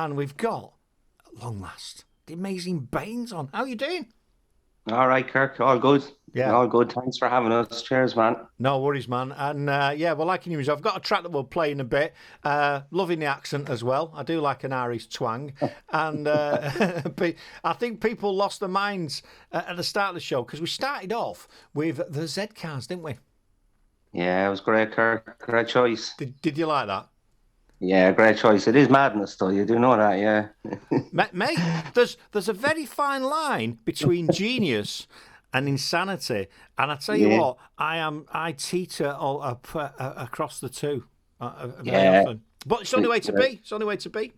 and we've got, at long last, the amazing Baines on. How you doing? All right, Kirk. All good. Yeah. All good. Thanks for having us. Cheers, man. No worries, man. And we're liking your music. I've got a track that we'll play in a bit. Loving the accent as well. I do like an Irish twang. And I think people lost their minds at the start of the show because we started off with the Z cars, didn't we? Yeah, it was great, Kirk. Great choice. Did you like that? Yeah, great choice. It is madness, though. You do know that, yeah. Mate, there's a very fine line between genius and insanity, and I tell you what, I teeter all up across the two very often. But it's the only way to be. It's the only way to be.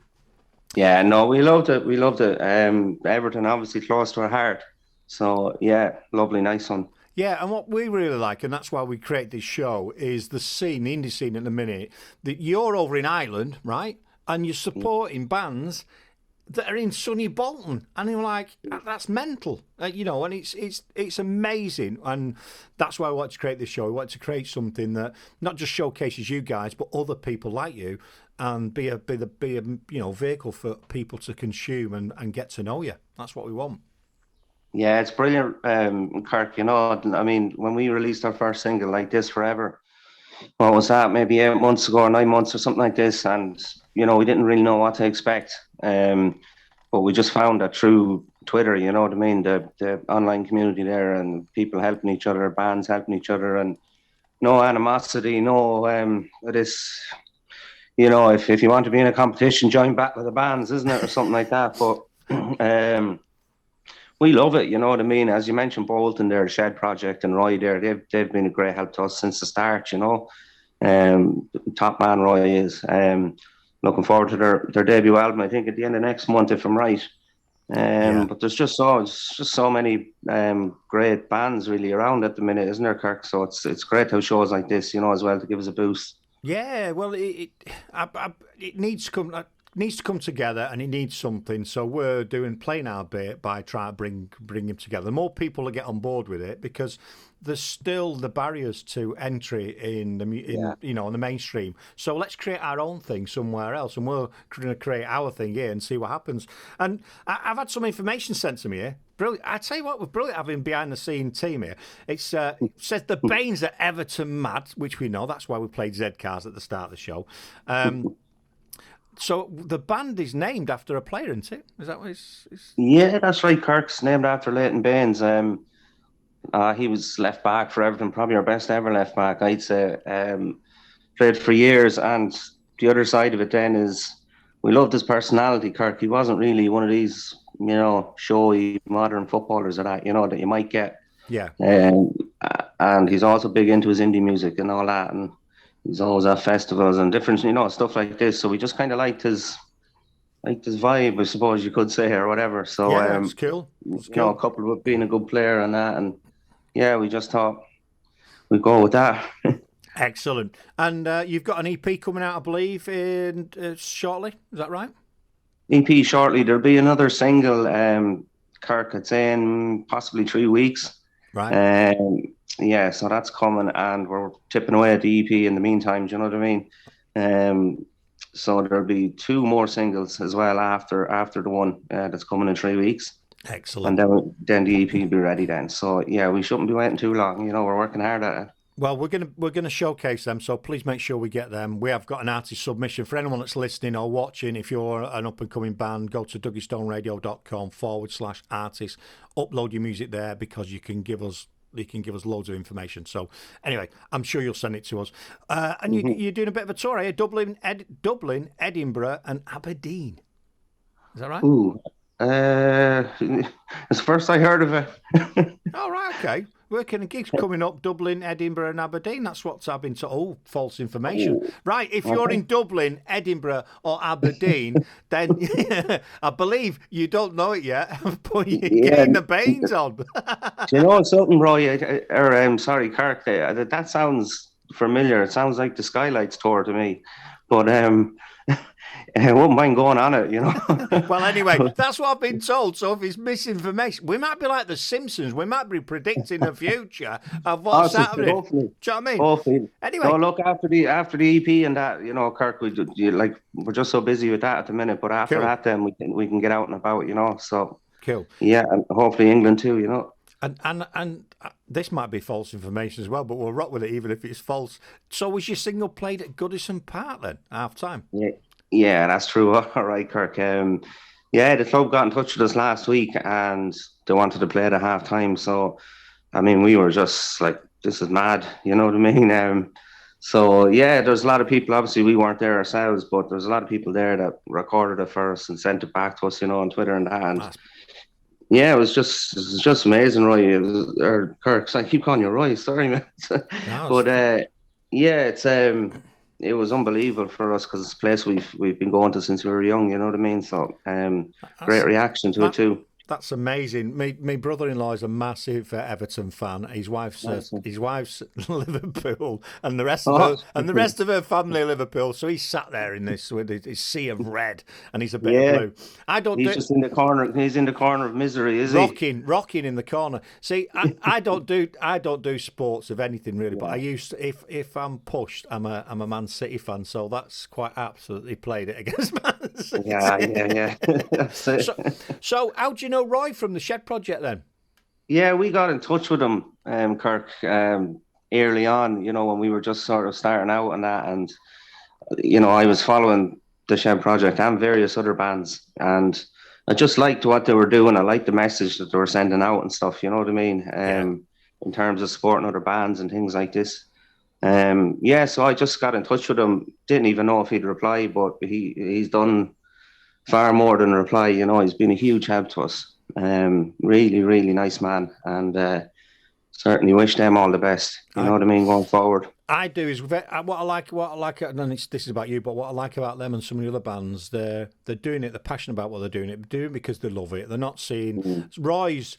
Yeah, no, we loved it. We loved it. Everton, obviously close to our heart. So yeah, lovely, nice one. Yeah, and what we really like, and that's why we create this show, is the scene, the indie scene at the minute, that you're over in Ireland, right? And you're supporting bands that are in sunny Bolton. And you're like, that's mental. And it's amazing. And that's why we want to create this show. We want to create something that not just showcases you guys, but other people like you, and be a vehicle for people to consume and get to know you. That's what we want. Yeah, it's brilliant, Kirk. I mean, when we released our first single, like This Forever, what was that? Maybe 8 months ago or 9 months or something like this. And, we didn't really know what to expect. But we just found that through Twitter, you know what I mean? The online community there and people helping each other, bands helping each other, and no animosity, this, if you want to be in a competition, join Battle of the Bands, isn't it? Or something like that. But, we love it, you know what I mean? As you mentioned, Bolton there, the Shed Project and Roy there, they've been a great help to us since the start, Top man Roy is. Looking forward to their debut album, I think at the end of next month, if I'm right. But there's just so many great bands really around at the minute, isn't there, Kirk? So it's great how shows like this, as well, to give us a boost. Yeah, well, it needs to come. Needs to come together, and it needs something. So we're playing our bit by trying to bring them together. The more people that get on board with it, because there's still the barriers to entry in the mainstream. So let's create our own thing somewhere else, and we're going to create our thing here and see what happens. And I've had some information sent to me here. Brilliant! I tell you what, we're brilliant having behind the scene team here. It says the Baines are Everton mad, which we know. That's why we played Z Cars at the start of the show. So the band is named after a player, isn't it? Is that what it's... Yeah, that's right. Kirk's named after Leighton Baines. He was left back for Everton, probably our best ever left back, I'd say. Played for years, and the other side of it then is we loved his personality, Kirk. He wasn't really one of these, showy modern footballers that you might get. Yeah. And he's also big into his indie music and all that, and he's always at festivals and different, stuff like this. So we just kind of liked his vibe, I suppose you could say, or whatever. So yeah, it's cool. A couple of being a good player and that, and yeah, we just thought we'd go with that. Excellent. And you've got an EP coming out, I believe, in shortly. Is that right? EP shortly. There'll be another single, Kirk, I'd say in possibly 3 weeks. Right. Yeah, so that's coming, and we're tipping away at the EP in the meantime. Do you know what I mean? So there'll be 2 more singles as well after the one that's coming in 3 weeks. Excellent. And then the EP will be ready then. So yeah, we shouldn't be waiting too long. We're working hard at it. Well, we're gonna showcase them, so please make sure we get them. We have got an artist submission for anyone that's listening or watching. If you're an up and coming band, go to DuggystoneRadio.com/artist. Upload your music there, because you can give us loads of information. So anyway, I'm sure you'll send it to us. And you're doing a bit of a tour, eh? Dublin, Edinburgh, and Aberdeen. Is that right? Ooh, it's the first I heard of it. Oh, right, okay. Working gigs coming up, Dublin, Edinburgh and Aberdeen. That's what's I've been told. Oh, false information. Ooh. Right, if you're in Dublin, Edinburgh or Aberdeen, then I believe you don't know it yet, but you're getting the Baines on. Do you know something, Roy? Sorry, Kirk, that sounds familiar. It sounds like the Skylights tour to me. But I wouldn't mind going on it, Well, anyway, that's what I've been told. So if it's misinformation, we might be like the Simpsons. We might be predicting the future of what's happening. Hopefully. Do you know what I mean? Hopefully. Anyway. No, look, after the EP and that, Kirk, we're just so busy with that at the minute. But after that, then we can get out and about, So cool. Yeah, and hopefully England too, And this might be false information as well, but we'll rock with it even if it's false. So was your single played at Goodison Park then, half time? Yeah, that's true. All right, Kirk. The club got in touch with us last week and they wanted to play it at half time. So, I mean, we were just like, this is mad, you know what I mean? There's a lot of people, obviously we weren't there ourselves, but there's a lot of people there that recorded it for us and sent it back to us, on Twitter and that. And yeah, it was just amazing, Roy. Or Kirk, I keep calling you Roy, sorry, man. But it was unbelievable for us because it's a place we've been going to since we were young, you know what I mean? So great reaction to it too. That's amazing. My brother-in-law is a massive Everton fan. His wife's Liverpool, and the rest of her family Liverpool. So he's sat there in this with his sea of red, and he's a bit of blue. He's just in the corner. He's in the corner of misery, is he? Rocking in the corner. See, I don't do sports of anything really, but I used to, if I'm pushed, I'm a Man City fan, so that's quite absolutely played it against Man City. Yeah. That's it. So how do you know Roy from the Shed Project then? Yeah, we got in touch with him, Kirk, early on, when we were just sort of starting out and that. And, I was following the Shed Project and various other bands. And I just liked what they were doing. I liked the message that they were sending out and stuff, you know what I mean? In terms of supporting other bands and things like this. So I just got in touch with him. Didn't even know if he'd reply, but he's done far more than a reply. He's been a huge help to us. Really, really nice man, and certainly wish them all the best. You know what I mean, going forward. I do is what I like, and this is about you, but what I like about them and some of the other bands, they're doing it. They're passionate about what they're doing. They're doing it because they love it. They're not seeing Roy's.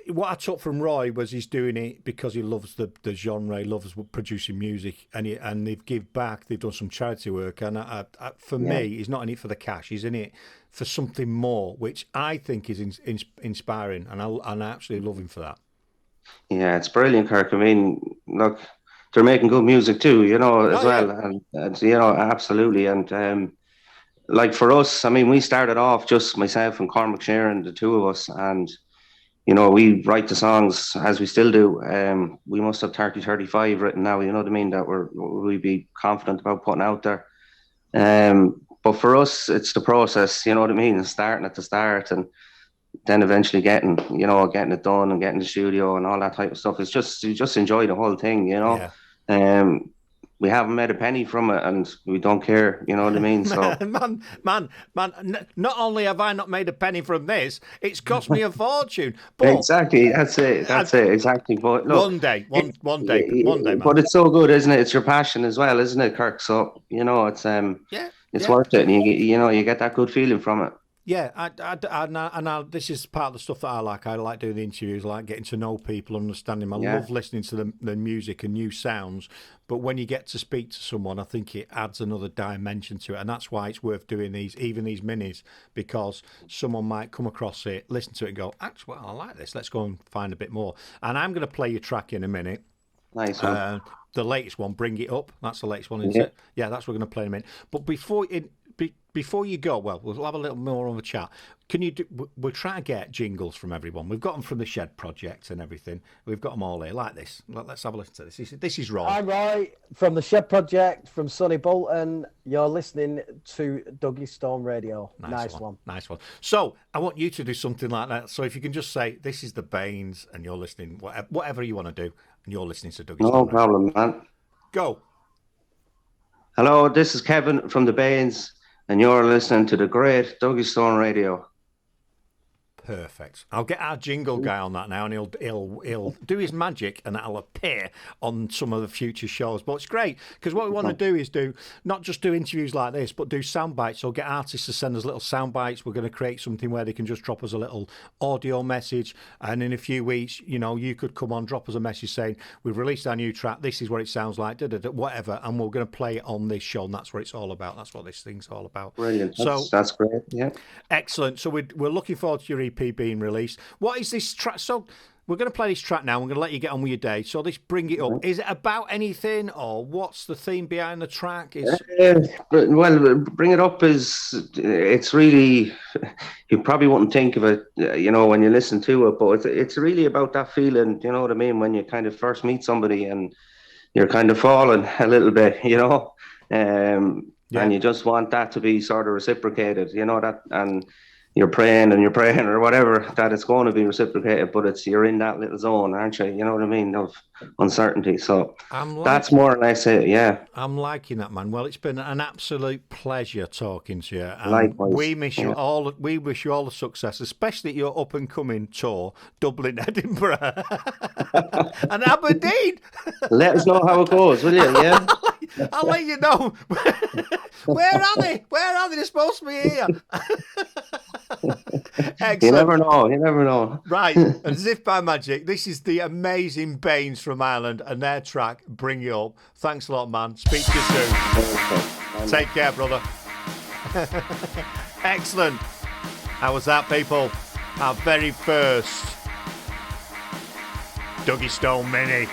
What I took from Roy was he's doing it because he loves the genre, he loves producing music, and they've give back. They've done some charity work, and for me, he's not in it for the cash. He's in it for something more, which I think is inspiring, and I absolutely love him for that. Yeah, it's brilliant, Kirk. I mean, look, they're making good music too, as well, and absolutely, and like for us, I mean, we started off just myself and Cormac Sheeran, the two of us, and we write the songs as we still do. We must have 35 written now, you know what I mean, that we'd be confident about putting out there. But for us, it's the process, you know what I mean, and starting at the start and then eventually getting it done and getting the studio and all that type of stuff. It's just, you just enjoy the whole thing, Yeah. We haven't made a penny from it, and we don't care. You know what I mean? So, man. Not only have I not made a penny from this, it's cost me a fortune. But exactly, that's it. Exactly. But look, one day, man. But it's so good, isn't it? It's your passion as well, isn't it, Kirk? So it's it's worth it, and you get that good feeling from it. Yeah, this is part of the stuff that I like. I like doing the interviews, I like getting to know people, understanding them. I love listening to the music and new sounds. But when you get to speak to someone, I think it adds another dimension to it. And that's why it's worth doing these minis, because someone might come across it, listen to it and go, actually, I like this. Let's go and find a bit more. And I'm going to play your track in a minute. Nice one. The latest one, Bring It Up. That's the latest one, isn't it? Yeah, that's what we're going to play in a minute. But before you go, we'll have a little more of a chat. We'll try to get jingles from everyone. We've got them from the Shed Project and everything. We've got them all here, like this. Let's have a listen to this. This is Roy. Hi, Roy, from the Shed Project, from Sonny Bolton. You're listening to DuggystoneRadio. Nice one. Nice one. So, I want you to do something like that. So, if you can just say, this is the Baines, and you're listening, whatever you want to do, and you're listening to Duggystone. No problem, man. Go. Hello, this is Kevin from the Baines, and you're listening to the great Duggystone Radio. Perfect. I'll get our jingle guy on that now, and he'll do his magic, and that'll appear on some of the future shows. But it's great because what we want to do is not just do interviews like this, but do sound bites. So get artists to send us little sound bites. We're going to create something where they can just drop us a little audio message, and in a few weeks, you could come on, drop us a message saying we've released our new track. This is what it sounds like, whatever, and we're going to play it on this show. And that's what it's all about. That's what this thing's all about. Brilliant. That's great. Yeah. Excellent. So we're looking forward to your EP being released. What is this track? So we're going to play this track now. We're going to let you get on with your day. So this Bring It Up. Is it about anything, or what's the theme behind the track? Well, Bring It Up it's really, you probably wouldn't think of it, when you listen to it, but it's really about that feeling, you know what I mean, when you kind of first meet somebody and you're kind of falling a little bit, and you just want that to be sort of reciprocated, and you're praying or whatever that it's going to be reciprocated, but you're in that little zone, aren't you? You know what I mean, of uncertainty. So that's more or less it. Yeah, I'm liking that, man. Well, it's been an absolute pleasure talking to you. And likewise. We wish you all the success, especially at your up and coming tour, Dublin, Edinburgh, and Aberdeen. Let us know how it goes, will you? Yeah. I'll let you know. Where are they? They're supposed to be here. You never know. Right, and as if by magic, this is the amazing Baines from Ireland and their track Bring You Up. Thanks a lot, man. Speak to you soon. Take care, brother. Excellent. How was that, people? Our very first Dougie Stone Mini.